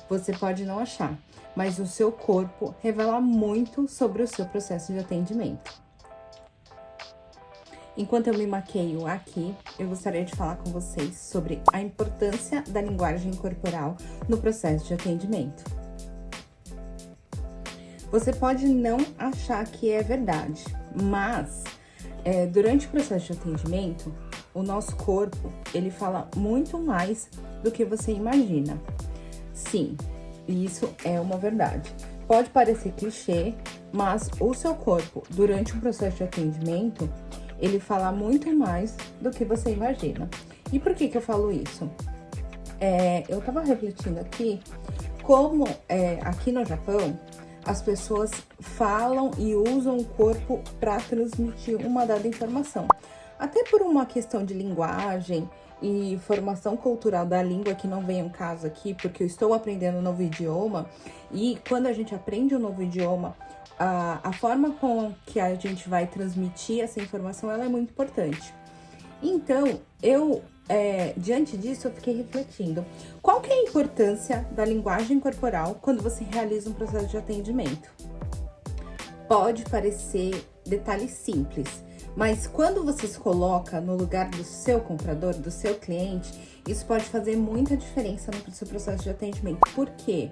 Você pode não achar, mas o seu corpo revela muito sobre o seu processo de atendimento. Enquanto eu me maqueio aqui, eu gostaria de falar com vocês sobre a importância da linguagem corporal no processo de atendimento. Você pode não achar que é verdade, mas durante o processo de atendimento, o nosso corpo, ele fala muito mais do que você imagina. Sim, isso é uma verdade. Pode parecer clichê, mas o seu corpo, durante o processo de atendimento, ele fala muito mais do que você imagina. E por que eu falo isso? Eu tava refletindo aqui como aqui no Japão as pessoas falam e usam o corpo para transmitir uma dada informação. Até por uma questão de linguagem e formação cultural da língua, que não vem um caso aqui, porque eu estou aprendendo um novo idioma, e quando a gente aprende um novo idioma, a forma com que a gente vai transmitir essa informação, ela é muito importante. Então, diante disso, eu fiquei refletindo. Qual que é a importância da linguagem corporal quando você realiza um processo de atendimento? Pode parecer detalhe simples, mas quando você se coloca no lugar do seu comprador, do seu cliente, isso pode fazer muita diferença no seu processo de atendimento. Por quê?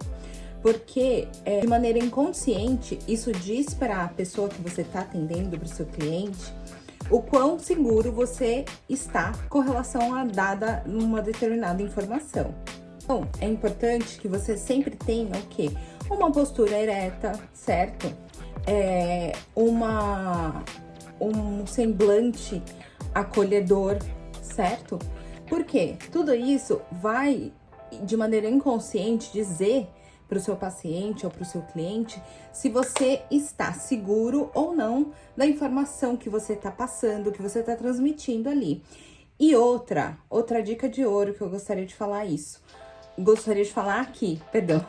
Porque, de maneira inconsciente, isso diz para a pessoa que você está atendendo, para o seu cliente, o quão seguro você está com relação a dada uma determinada informação. Então, é importante que você sempre tenha o quê? Uma postura ereta, certo? Um semblante acolhedor, certo? Porque tudo isso vai, de maneira inconsciente, dizer para o seu paciente ou para o seu cliente se você está seguro ou não da informação que você está passando, que você está transmitindo ali. E outra dica de ouro que eu gostaria de falar aqui, perdão.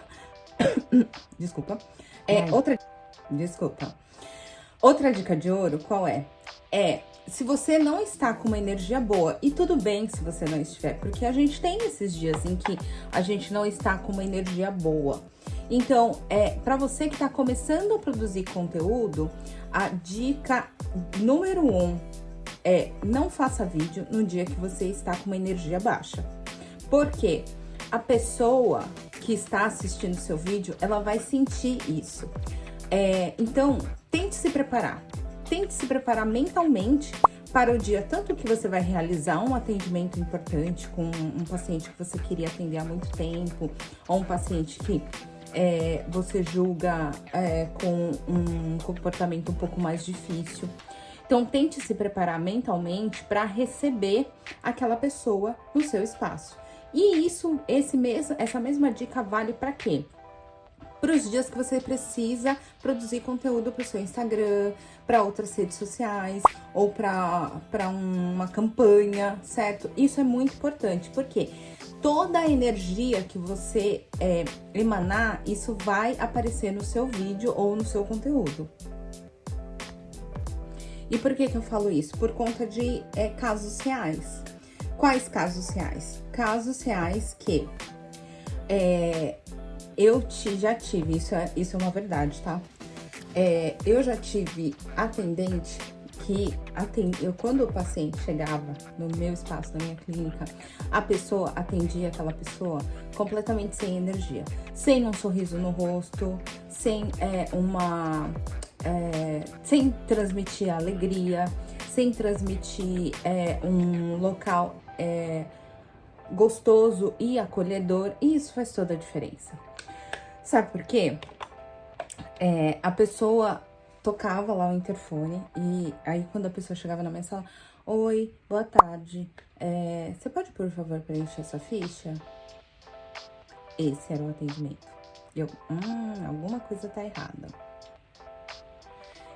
Desculpa. Outra dica de ouro, qual é? Se você não está com uma energia boa, e tudo bem se você não estiver, porque a gente tem esses dias em que a gente não está com uma energia boa. Então, para você que está começando a produzir conteúdo, a dica número 1 é não faça vídeo no dia que você está com uma energia baixa. Porque a pessoa que está assistindo o seu vídeo, ela vai sentir isso. Então, tente se preparar mentalmente para o dia, tanto que você vai realizar um atendimento importante com um paciente que você queria atender há muito tempo, ou um paciente que você julga com um comportamento um pouco mais difícil. Então, tente se preparar mentalmente para receber aquela pessoa no seu espaço. E essa mesma dica vale para quê? Para os dias que você precisa produzir conteúdo para o seu Instagram, para outras redes sociais ou para uma campanha, certo? Isso é muito importante, porque toda a energia que você emanar, isso vai aparecer no seu vídeo ou no seu conteúdo. E por que eu falo isso? Por conta de casos reais. Quais casos reais? Casos reais que eu já tive, isso é uma verdade, tá? Eu já tive atendente que quando o paciente chegava no meu espaço, na minha clínica, a pessoa atendia aquela pessoa completamente sem energia, sem um sorriso no rosto, sem sem transmitir alegria, sem transmitir um local gostoso e acolhedor, e isso faz toda a diferença. Sabe por quê? A pessoa tocava lá o interfone e aí quando a pessoa chegava na minha sala, oi, boa tarde, você pode por favor preencher essa ficha? Esse era o atendimento. Alguma coisa tá errada.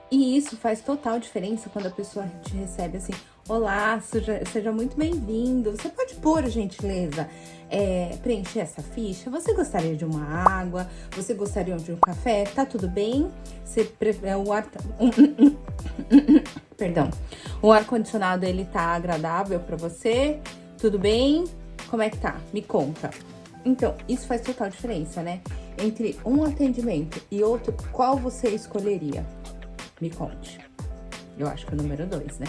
E isso faz total diferença quando a pessoa te recebe assim, olá, seja muito bem-vindo. Você pode, por gentileza, preencher essa ficha? Você gostaria de uma água? Você gostaria de um café? Tá tudo bem? Perdão. O ar-condicionado, ele tá agradável pra você? Tudo bem? Como é que tá? Me conta. Então, isso faz total diferença, né? Entre um atendimento e outro, qual você escolheria? Me conte. Eu acho que é o número 2, né?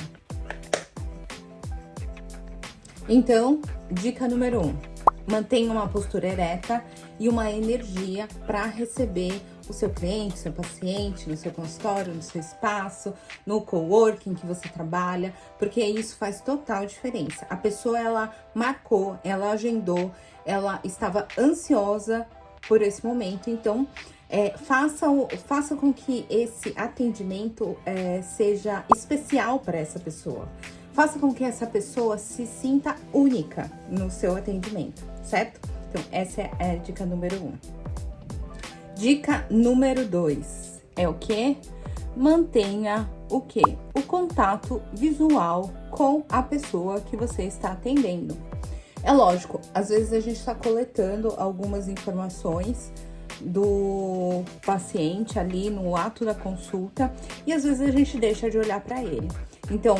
Então, dica número 1. Mantenha uma postura ereta e uma energia para receber o seu cliente, seu paciente, no seu consultório, no seu espaço, no coworking que você trabalha, porque isso faz total diferença. A pessoa, ela marcou, ela agendou, ela estava ansiosa por esse momento, então faça com que esse atendimento seja especial para essa pessoa. Faça com que essa pessoa se sinta única no seu atendimento, certo? Então, essa é a dica número 1. Dica número 2 é o quê? Mantenha o quê? O contato visual com a pessoa que você está atendendo. É lógico, às vezes a gente está coletando algumas informações do paciente ali no ato da consulta e às vezes a gente deixa de olhar para ele. Então,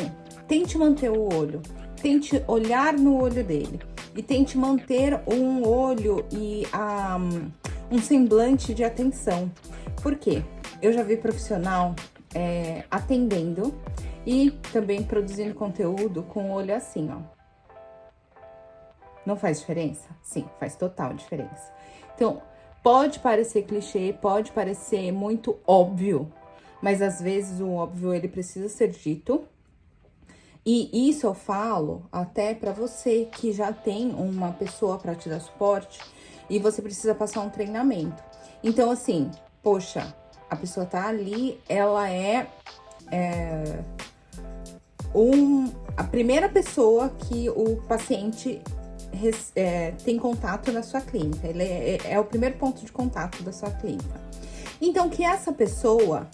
tente manter o olho, tente olhar no olho dele e tente manter um olho e um semblante de atenção. Por quê? Eu já vi profissional atendendo e também produzindo conteúdo com o olho assim, ó. Não faz diferença? Sim, faz total diferença. Então, pode parecer clichê, pode parecer muito óbvio, mas às vezes o óbvio ele precisa ser dito. E isso eu falo até para você que já tem uma pessoa para te dar suporte e você precisa passar um treinamento. Então, assim, poxa, a pessoa tá ali, ela a primeira pessoa que o paciente tem contato na sua clínica. Ele é o primeiro ponto de contato da sua clínica. Então, que essa pessoa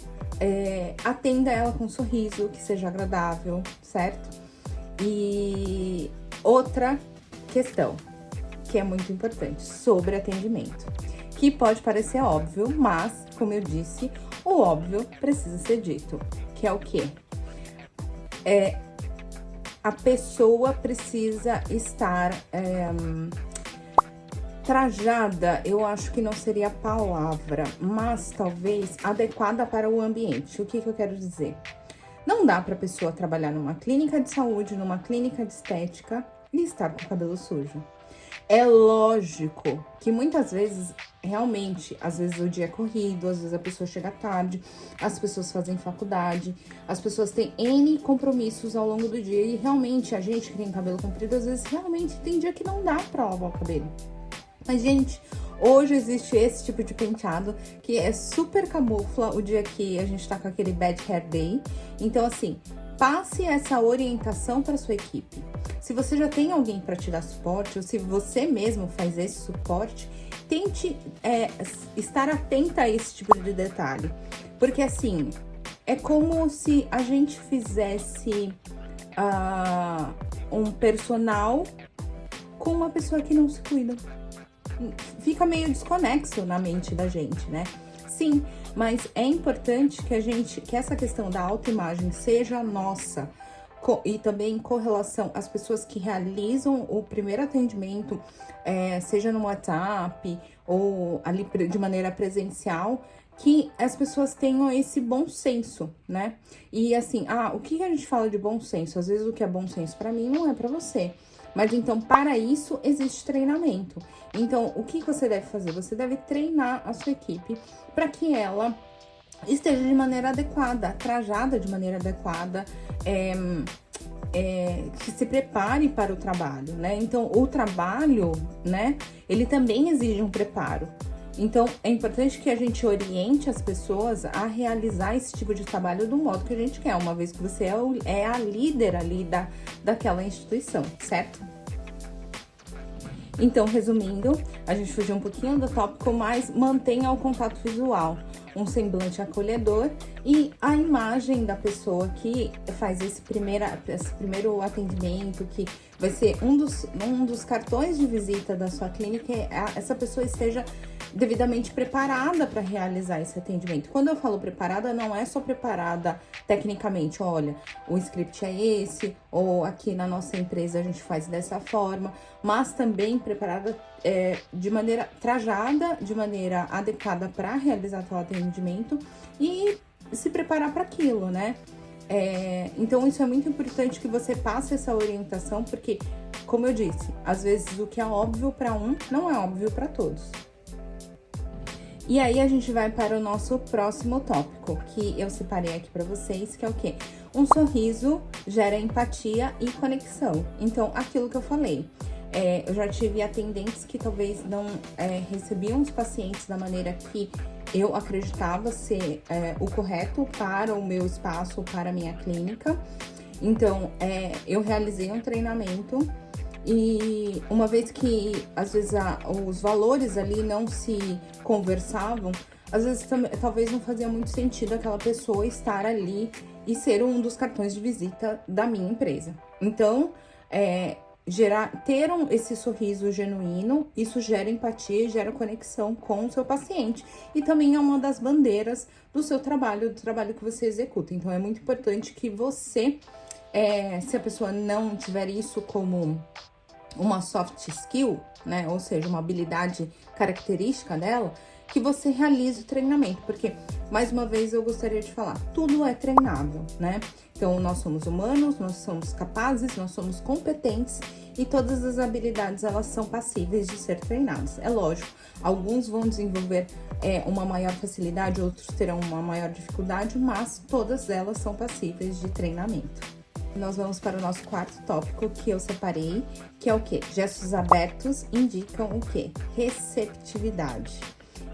atenda ela com um sorriso, que seja agradável, certo? E outra questão, que é muito importante, sobre atendimento, que pode parecer óbvio, mas, como eu disse, o óbvio precisa ser dito, que é o quê? A pessoa precisa estar trajada, eu acho que não seria a palavra, mas talvez adequada para o ambiente. O que eu quero dizer? Não dá para a pessoa trabalhar numa clínica de saúde, numa clínica de estética e estar com o cabelo sujo. É lógico que muitas vezes, realmente, às vezes o dia é corrido, às vezes a pessoa chega tarde, as pessoas fazem faculdade, as pessoas têm N compromissos ao longo do dia e realmente a gente que tem cabelo comprido, às vezes realmente tem dia que não dá pra lavar o cabelo. Mas, gente, hoje existe esse tipo de penteado que é super camufla o dia que a gente tá com aquele bad hair day. Então, assim, passe essa orientação para sua equipe. Se você já tem alguém para te dar suporte, ou se você mesmo faz esse suporte, tente estar atenta a esse tipo de detalhe. Porque, assim, é como se a gente fizesse um personal com uma pessoa que não se cuida. Fica meio desconexo na mente da gente, né? Sim, mas é importante que essa questão da autoimagem seja nossa e também com relação às pessoas que realizam o primeiro atendimento, seja no WhatsApp ou ali de maneira presencial, que as pessoas tenham esse bom senso, né? E assim, o que a gente fala de bom senso? Às vezes o que é bom senso para mim não é para você. Mas então, para isso, existe treinamento. Então, o que você deve fazer? Você deve treinar a sua equipe para que ela esteja de maneira adequada, trajada de maneira adequada, que se prepare para o trabalho, né? Então, o trabalho, né, ele também exige um preparo. Então, é importante que a gente oriente as pessoas a realizar esse tipo de trabalho do modo que a gente quer, uma vez que você é a líder ali daquela instituição, certo? Então, resumindo, a gente fugiu um pouquinho do tópico, mas mantenha o contato visual, um semblante acolhedor e a imagem da pessoa que faz esse primeiro atendimento, que vai ser um dos cartões de visita da sua clínica, essa pessoa esteja devidamente preparada para realizar esse atendimento. Quando eu falo preparada, não é só preparada tecnicamente, olha, o script é esse, ou aqui na nossa empresa a gente faz dessa forma, mas também preparada de maneira trajada, de maneira adequada para realizar o atendimento e se preparar para aquilo, né? Então, isso é muito importante que você passe essa orientação, porque, como eu disse, às vezes o que é óbvio para um não é óbvio para todos. E aí, a gente vai para o nosso próximo tópico, que eu separei aqui para vocês, que é o quê? Um sorriso gera empatia e conexão. Então, aquilo que eu falei. Eu já tive atendentes que talvez não recebiam os pacientes da maneira que eu acreditava ser o correto para o meu espaço, para a minha clínica. Então, eu realizei um treinamento e uma vez que, às vezes, os valores ali não se conversavam, às vezes talvez não fazia muito sentido aquela pessoa estar ali e ser um dos cartões de visita da minha empresa. Então, ter esse sorriso genuíno, isso gera empatia e gera conexão com o seu paciente. E também é uma das bandeiras do seu trabalho, do trabalho que você executa. Então, é muito importante que você, se a pessoa não tiver isso como uma soft skill, né, ou seja, uma habilidade característica dela, que você realize o treinamento, porque, mais uma vez, eu gostaria de falar, tudo é treinável, né? Então, nós somos humanos, nós somos capazes, nós somos competentes e todas as habilidades, elas são passíveis de ser treinadas. É lógico, alguns vão desenvolver uma maior facilidade, outros terão uma maior dificuldade, mas todas elas são passíveis de treinamento. Nós vamos para o nosso quarto tópico que eu separei, que é o quê? Gestos abertos indicam o quê? Receptividade.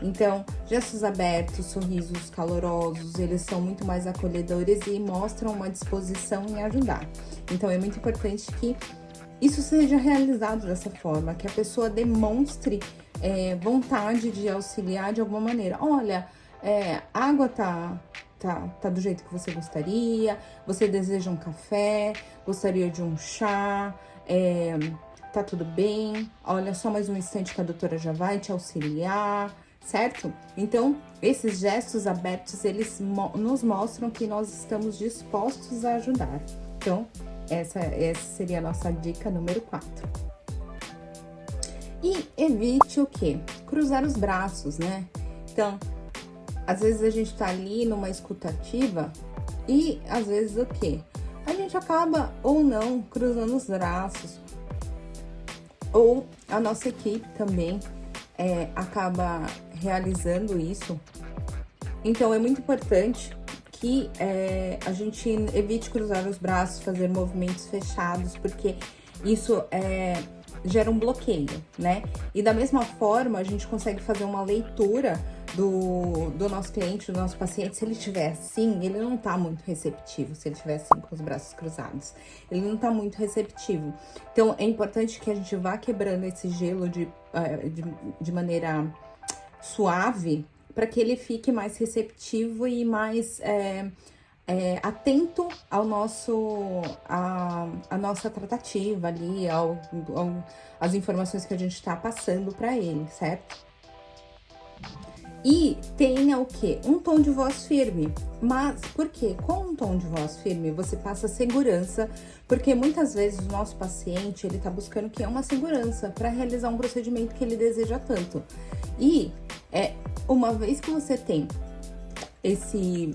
Então, gestos abertos, sorrisos calorosos, eles são muito mais acolhedores e mostram uma disposição em ajudar. Então, é muito importante que isso seja realizado dessa forma, que a pessoa demonstre vontade de auxiliar de alguma maneira. Olha, a água tá do jeito que você gostaria, você deseja um café, gostaria de um chá, tá tudo bem, olha, só mais um instante que a doutora já vai te auxiliar, certo? Então, esses gestos abertos, eles nos mostram que nós estamos dispostos a ajudar. Então, essa seria a nossa dica número 4. E evite o quê? Cruzar os braços, né? Então, às vezes a gente tá ali numa escutativa e, às vezes, o quê? A gente acaba, ou não, cruzando os braços. Ou a nossa equipe também acaba realizando isso. Então, é muito importante que a gente evite cruzar os braços, fazer movimentos fechados, porque isso gera um bloqueio, né? E da mesma forma, a gente consegue fazer uma leitura do nosso cliente, do nosso paciente. Se ele estiver assim, ele não tá muito receptivo. Se ele estiver assim, com os braços cruzados, ele não tá muito receptivo. Então, é importante que a gente vá quebrando esse gelo de maneira suave, para que ele fique mais receptivo e mais atento ao a nossa tratativa ali, as informações que a gente está passando para ele, certo? E tenha o quê? Um tom de voz firme. Mas por quê? Com um tom de voz firme, você passa segurança, porque muitas vezes o nosso paciente, ele tá buscando o quê? Uma segurança para realizar um procedimento que ele deseja tanto. E uma vez que você tem esse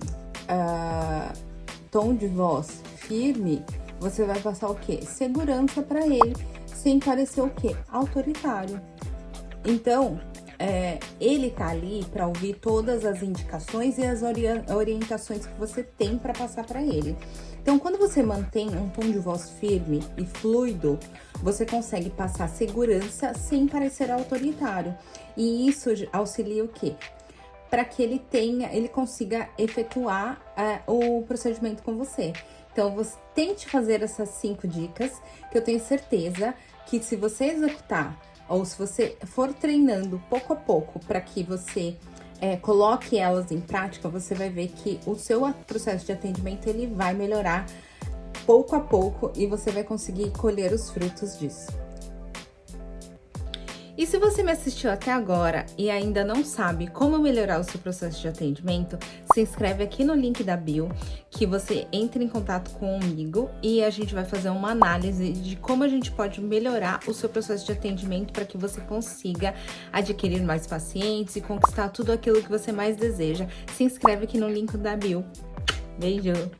tom de voz firme, você vai passar o quê? Segurança para ele, sem parecer o quê? Autoritário. Então, ele tá ali para ouvir todas as indicações e as orientações que você tem para passar para ele. Então, quando você mantém um tom de voz firme e fluido, você consegue passar segurança sem parecer autoritário. E isso auxilia o quê? Para que ele consiga efetuar o procedimento com você. Então, você tente fazer essas 5 dicas, que eu tenho certeza que se você executar, ou se você for treinando pouco a pouco para que você coloque elas em prática, você vai ver que o seu processo de atendimento ele vai melhorar pouco a pouco e você vai conseguir colher os frutos disso. E se você me assistiu até agora e ainda não sabe como melhorar o seu processo de atendimento, se inscreve aqui no link da bio, que você entre em contato comigo e a gente vai fazer uma análise de como a gente pode melhorar o seu processo de atendimento para que você consiga adquirir mais pacientes e conquistar tudo aquilo que você mais deseja. Se inscreve aqui no link da bio. Beijo!